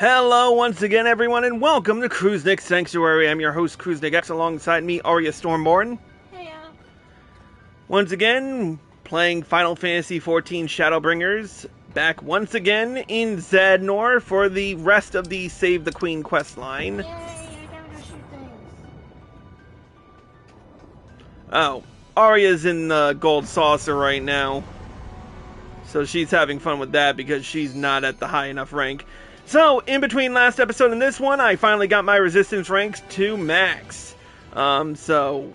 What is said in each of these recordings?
Hello once again, everyone, and welcome to Cruisnick's Sanctuary. I'm your host, Cruisnick X, alongside me, Arya Stormborn. Heya. Once again, playing Final Fantasy XIV Shadowbringers, back once again in Zadnor for the rest of the Save the Queen questline. Yay, I gotta go shoot things. Oh, Arya's in the Gold Saucer right now, so she's having fun with that because she's not at the high enough rank. So, in between last episode and this one, I finally got my resistance ranks to max. So,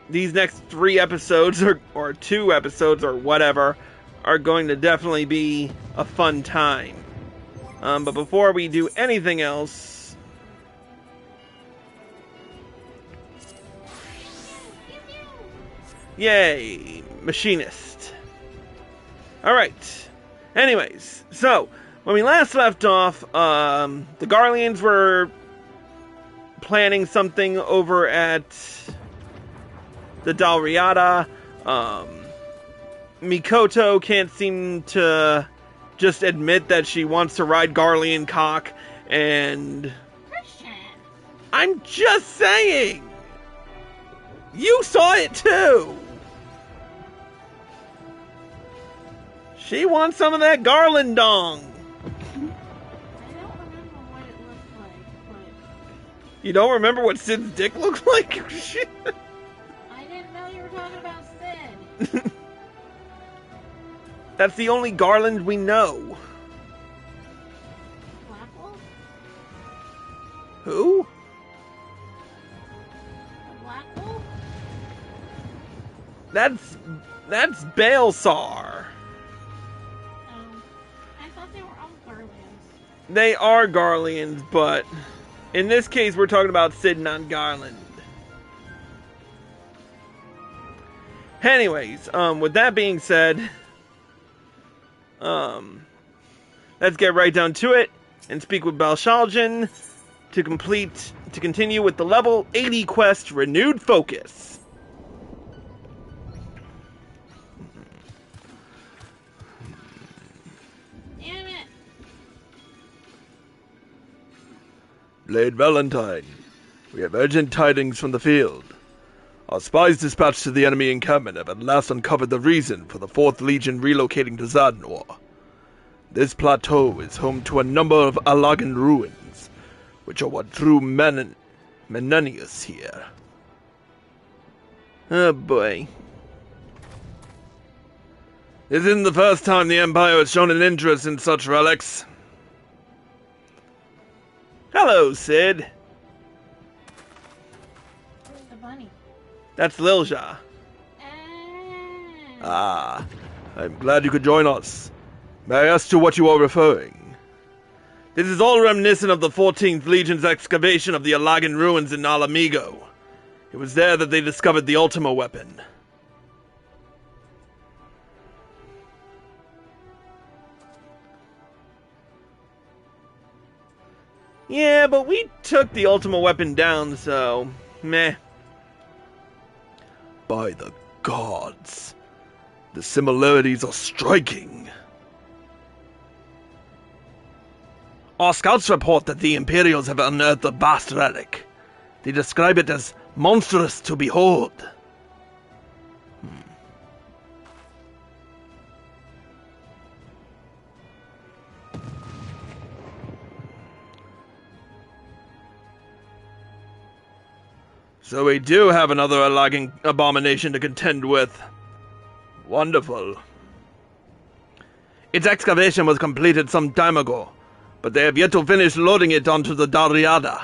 these next 3 episodes, or 2 episodes, or whatever, are going to definitely be a fun time. But before we do anything else... Yay! Machinist. Alright. Anyways, so... when we last left off, the Garleans were planning something over at the Dalriada. Mikoto can't seem to just admit that she wants to ride Garlean cock, and... Christian! I'm just saying! You saw it too! She wants some of that Garland dong! You don't remember what Sid's dick looked like? Shit. I didn't know you were talking about Sid. That's the only Garland we know. Blackwolf? Who? Blackwolf? That's Balsar. I thought they were all Garlands. They are Garleans, but in this case we're talking about Sid, not Garland. Anyways, with that being said, let's get right down to it and speak with Bajsaljen to continue with the level 80 quest, Renewed Focus. Damn it! Blade Valentine, we have urgent tidings from the field. Our spies dispatched to the enemy encampment have at last uncovered the reason for the 4th Legion relocating to Zadnor. This plateau is home to a number of Allagan ruins, which are what drew Menenius here. Oh boy. This isn't the first time the Empire has shown an interest in such relics. Hello, Sid. Where's the bunny? That's Lilja. Ah, I'm glad you could join us. May I ask to what you are referring? This is all reminiscent of the 14th Legion's excavation of the Allagan ruins in Alamigo. It was there that they discovered the Ultima weapon. Yeah, but we took the Ultima weapon down, so... meh. By the gods, the similarities are striking. Our scouts report that the Imperials have unearthed a vast relic. They describe it as monstrous to behold. So we do have another Allagan abomination to contend with. Wonderful. Its excavation was completed some time ago, but they have yet to finish loading it onto the Dalriada.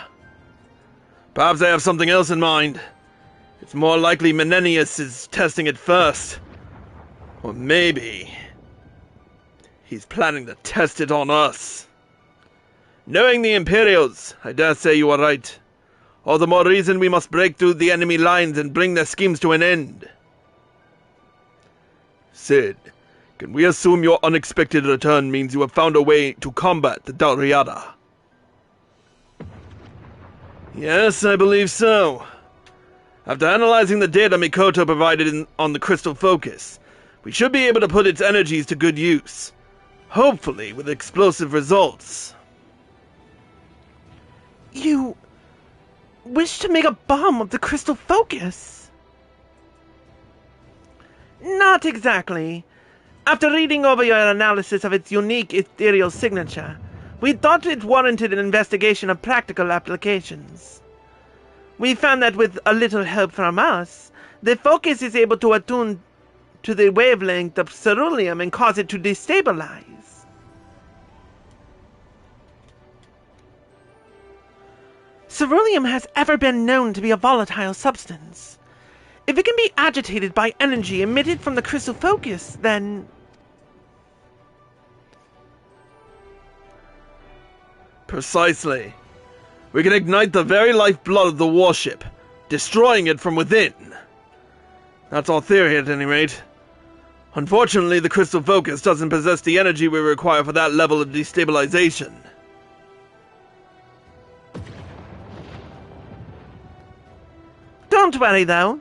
Perhaps they have something else in mind. It's more likely Menenius is testing it first. Or maybe he's planning to test it on us. Knowing the Imperials, I dare say you are right. All the more reason we must break through the enemy lines and bring their schemes to an end. Sid, can we assume your unexpected return means you have found a way to combat the Dalriada? Yes, I believe so. After analyzing the data Mikoto provided on the Crystal Focus, we should be able to put its energies to good use. Hopefully with explosive results. You wish to make a bomb of the crystal focus? Not exactly. After reading over your analysis of its unique ethereal signature, we thought it warranted an investigation of practical applications. We found that with a little help from us, the focus is able to attune to the wavelength of ceruleum and cause it to destabilize. Ceruleum has ever been known to be a volatile substance. If it can be agitated by energy emitted from the crystal focus, then... Precisely. We can ignite the very lifeblood of the warship, destroying it from within. That's our theory at any rate. Unfortunately, the crystal focus doesn't possess the energy we require for that level of destabilization. Don't worry though.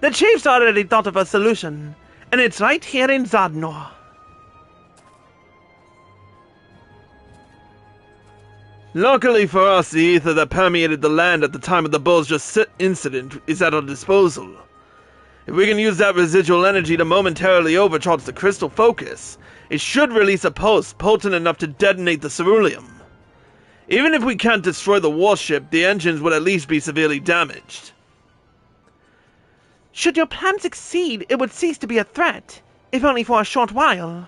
The chief's already thought of a solution, and it's right here in Zadnor. Luckily for us, the ether that permeated the land at the time of the Bajsaljen incident is at our disposal. If we can use that residual energy to momentarily overcharge the crystal focus, it should release a pulse potent enough to detonate the ceruleum. Even if we can't destroy the warship, the engines would at least be severely damaged. Should your plan succeed, it would cease to be a threat, if only for a short while.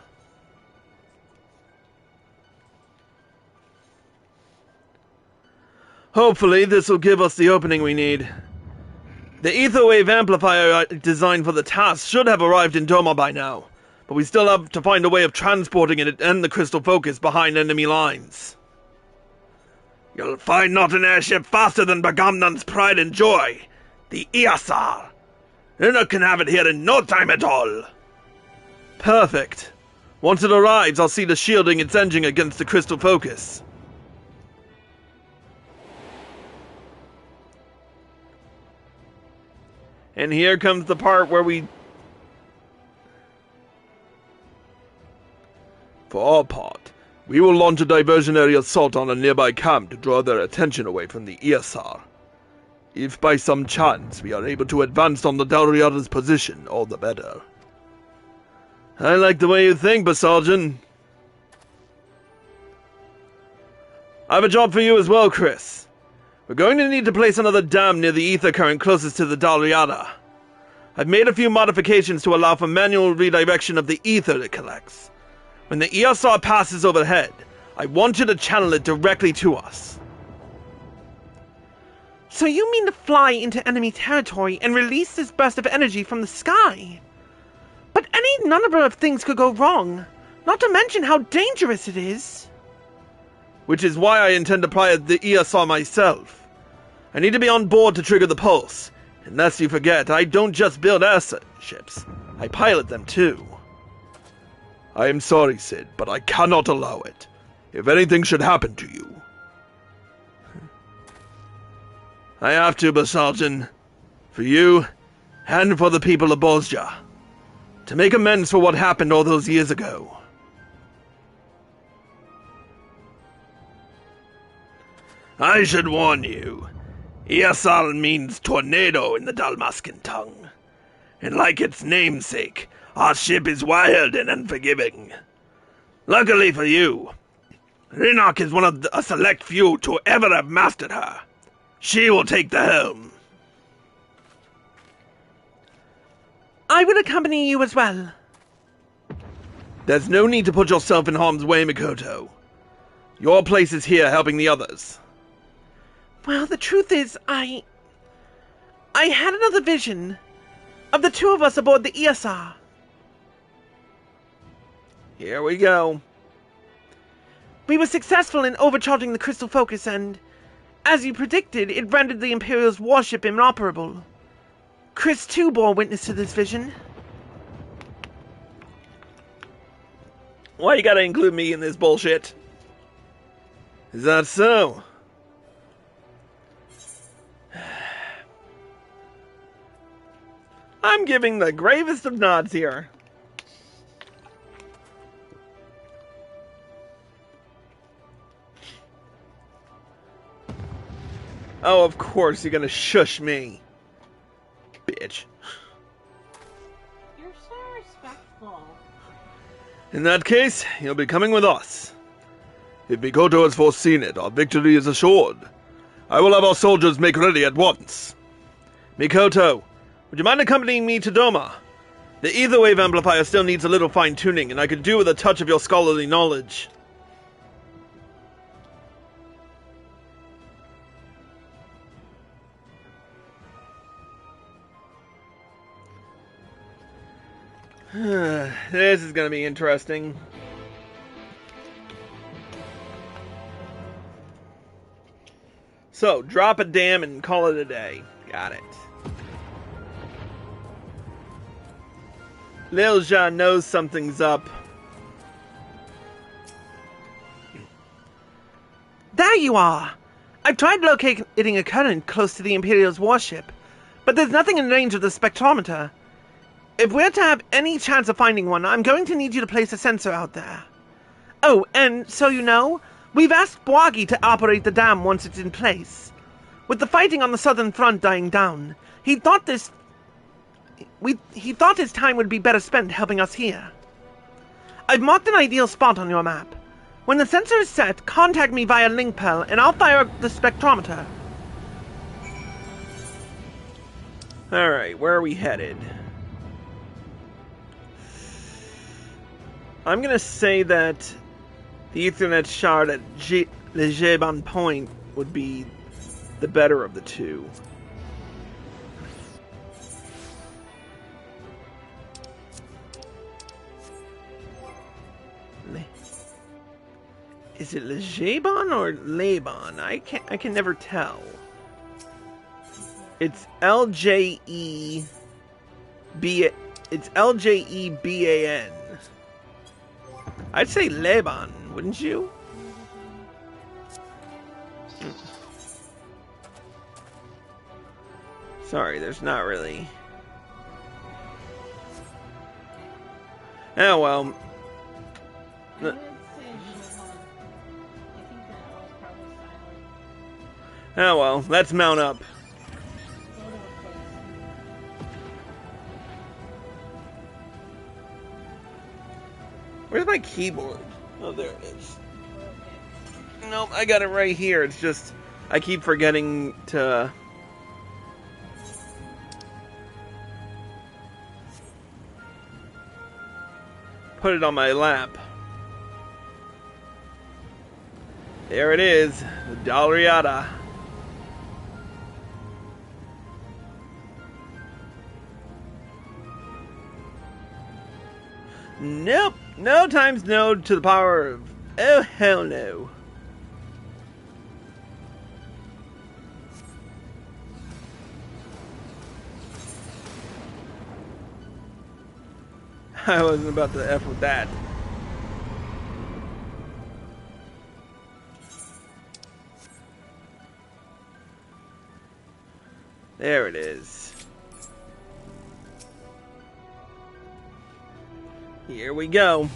Hopefully, this will give us the opening we need. The ether wave amplifier designed for the task should have arrived in Doma by now, but we still have to find a way of transporting it and the crystal focus behind enemy lines. You'll find not an airship faster than Bagamnan's pride and joy, the Iasar. Inna can have it here in no time at all. Perfect. Once it arrives, I'll see to shielding its engine against the crystal focus. And here comes the part where we... For our part, we will launch a diversionary assault on a nearby camp to draw their attention away from the Iasar. If by some chance we are able to advance on the Dalriada's position, all the better. I like the way you think, Bajsaljen. I have a job for you as well, Chris. We're going to need to place another dam near the ether current closest to the Dalriada. I've made a few modifications to allow for manual redirection of the ether it collects. When the Iasar passes overhead, I want you to channel it directly to us. So you mean to fly into enemy territory and release this burst of energy from the sky? But any number of things could go wrong, not to mention how dangerous it is. Which is why I intend to pilot the Iasar myself. I need to be on board to trigger the pulse. Unless you forget, I don't just build airships, I pilot them too. I am sorry, Sid, but I cannot allow it. If anything should happen to you. I have to, Bajsaljen. For you, and for the people of Bozja. To make amends for what happened all those years ago. I should warn you. Iasal means tornado in the Dalmascan tongue. And like its namesake, our ship is wild and unforgiving. Luckily for you, Rinok is one of a select few to ever have mastered her. She will take the helm. I would accompany you as well. There's no need to put yourself in harm's way, Mikoto. Your place is here helping the others. Well, the truth is, I had another vision of the two of us aboard the Iasar. Here we go. We were successful in overcharging the crystal focus and, as you predicted, it rendered the Imperial's warship inoperable. Chris too bore witness to this vision. Why you gotta include me in this bullshit? Is that so? I'm giving the gravest of nods here. Oh, of course you're gonna shush me. Bitch. You're so respectful. In that case, you'll be coming with us. If Mikoto has foreseen it, our victory is assured. I will have our soldiers make ready at once. Mikoto, would you mind accompanying me to Doma? The ether wave amplifier still needs a little fine-tuning, and I could do with a touch of your scholarly knowledge. This is gonna be interesting. So, drop a dam and call it a day. Got it. Lil Jean knows something's up. There you are! I've tried locating a current close to the Imperial's warship, but there's nothing in range of the spectrometer. If we're to have any chance of finding one, I'm going to need you to place a sensor out there. Oh, and so you know, we've asked Bwagi to operate the dam once it's in place. With the fighting on the southern front dying down, he thought his time would be better spent helping us here. I've marked an ideal spot on your map. When the sensor is set, contact me via link pearl and I'll fire up the spectrometer. Alright, where are we headed? I'm gonna say that the Ethernet shard at Le Jeban Point would be the better of the two. Is it Le Jeban or Leban? I can never tell. It's LJEB. It's LJEBAN. I'd say Leban, wouldn't you? Sorry, there's not really. Oh well. I would say Shadowbringers. I think that was probably silent. Oh well, let's mount up. Go to a place. Where's my keyboard? Oh, there it is. Nope, I got it right here. It's just I keep forgetting to put it on my lap. There it is, the Dalriada. Nope, no times no to the power of, oh hell no. I wasn't about to F with that. There it is. Here we go.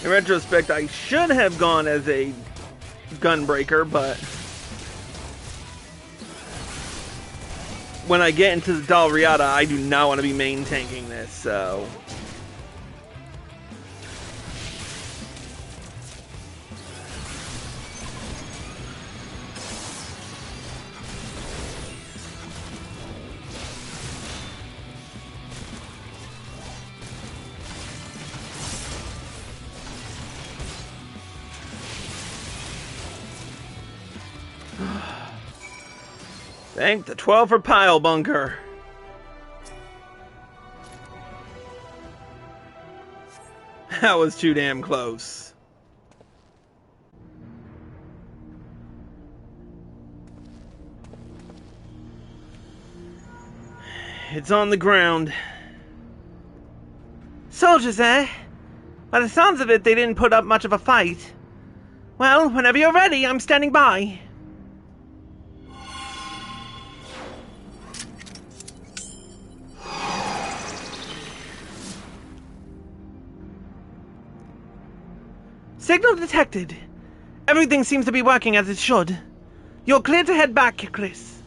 In retrospect, I should have gone as a gunbreaker, but when I get into the Dalriada, I do not want to be main tanking this, so. Thank the 12 for pile bunker. That was too damn close. It's on the ground. Soldiers, eh? By the sounds of it, they didn't put up much of a fight. Well, whenever you're ready, I'm standing by. Signal detected. Everything seems to be working as it should. You're clear to head back, Chris.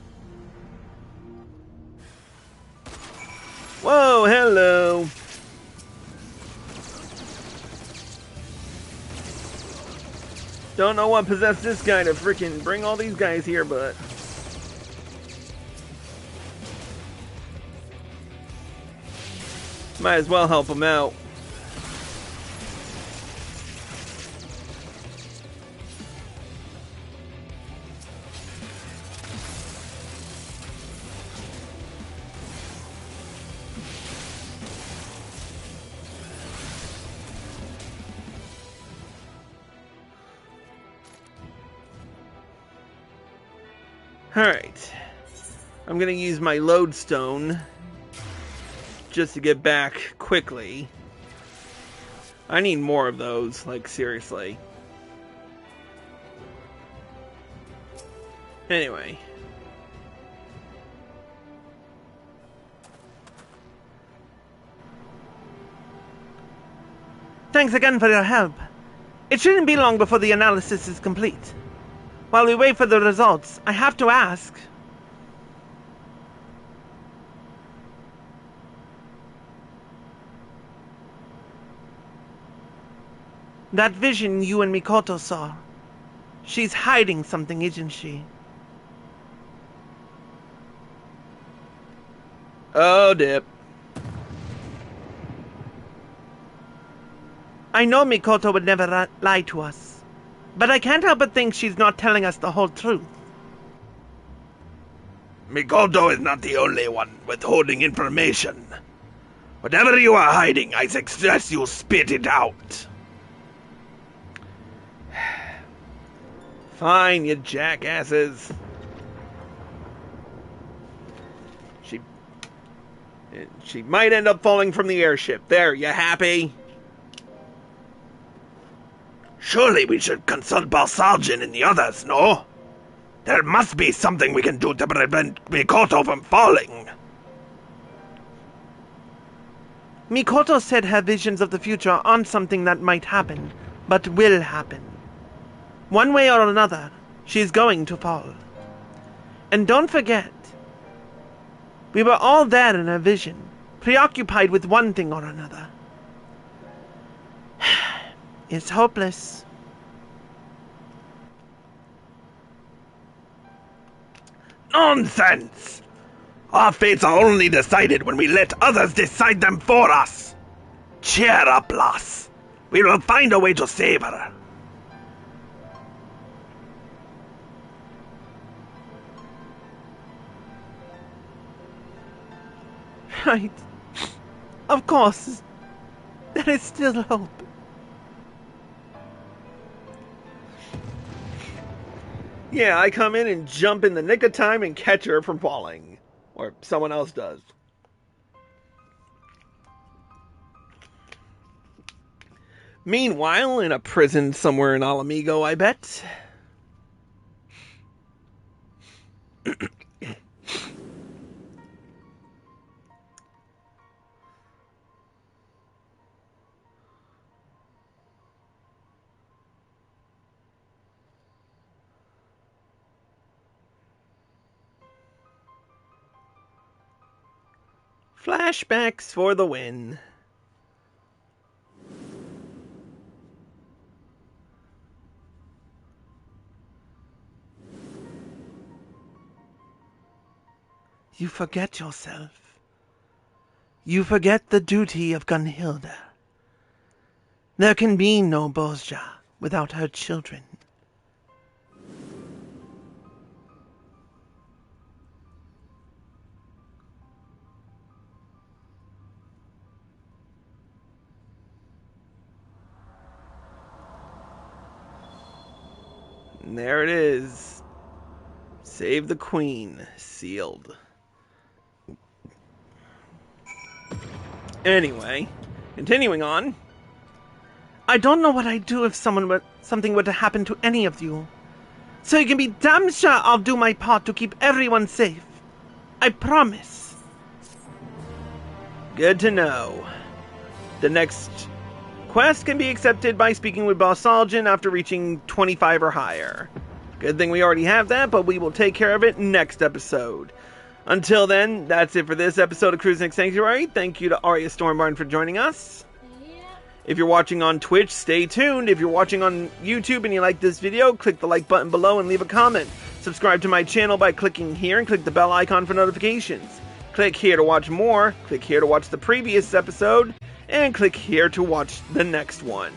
Whoa, hello. Don't know what possessed this guy to freaking bring all these guys here, but... might as well help him out. Alright. I'm gonna use my lodestone just to get back quickly. I need more of those, like seriously. Anyway. Thanks again for your help. It shouldn't be long before the analysis is complete. While we wait for the results, I have to ask. That vision you and Mikoto saw. She's hiding something, isn't she? Oh, dip. I know Mikoto would never lie to us. But I can't help but think she's not telling us the whole truth. Mikoto is not the only one withholding information. Whatever you are hiding, I suggest you spit it out. Fine, you jackasses. She might end up falling from the airship. There, you happy? Surely we should consult Bajsaljen and the others, no? There must be something we can do to prevent Mikoto from falling. Mikoto said her visions of the future aren't something that might happen, but will happen. One way or another, she's going to fall. And don't forget, we were all there in her vision, preoccupied with one thing or another. It's hopeless. Nonsense! Our fates are only decided when we let others decide them for us. Cheer up, lass. We will find a way to save her. Right. Of course. There is still hope. Yeah, I come in and jump in the nick of time and catch her from falling. Or someone else does. Meanwhile, in a prison somewhere in Alamigo, I bet. Flashbacks for the win. You forget yourself. You forget the duty of Gunhilda. There can be no Bozja without her children. And there it is. Save the Queen. Sealed. Anyway, continuing on. I don't know what I'd do if something were to happen to any of you. So you can be damn sure I'll do my part to keep everyone safe. I promise. Good to know. The next quest can be accepted by speaking with Bajsaljen after reaching 25 or higher. Good thing we already have that, but we will take care of it next episode. Until then, that's it for this episode of Cruising Sanctuary. Thank you to Arya Stormbarn for joining us. If you're watching on Twitch, stay tuned. If you're watching on YouTube and you like this video, click the like button below and leave a comment. Subscribe to my channel by clicking here and click the bell icon for notifications. Click here to watch more, click here to watch the previous episode, and click here to watch the next one.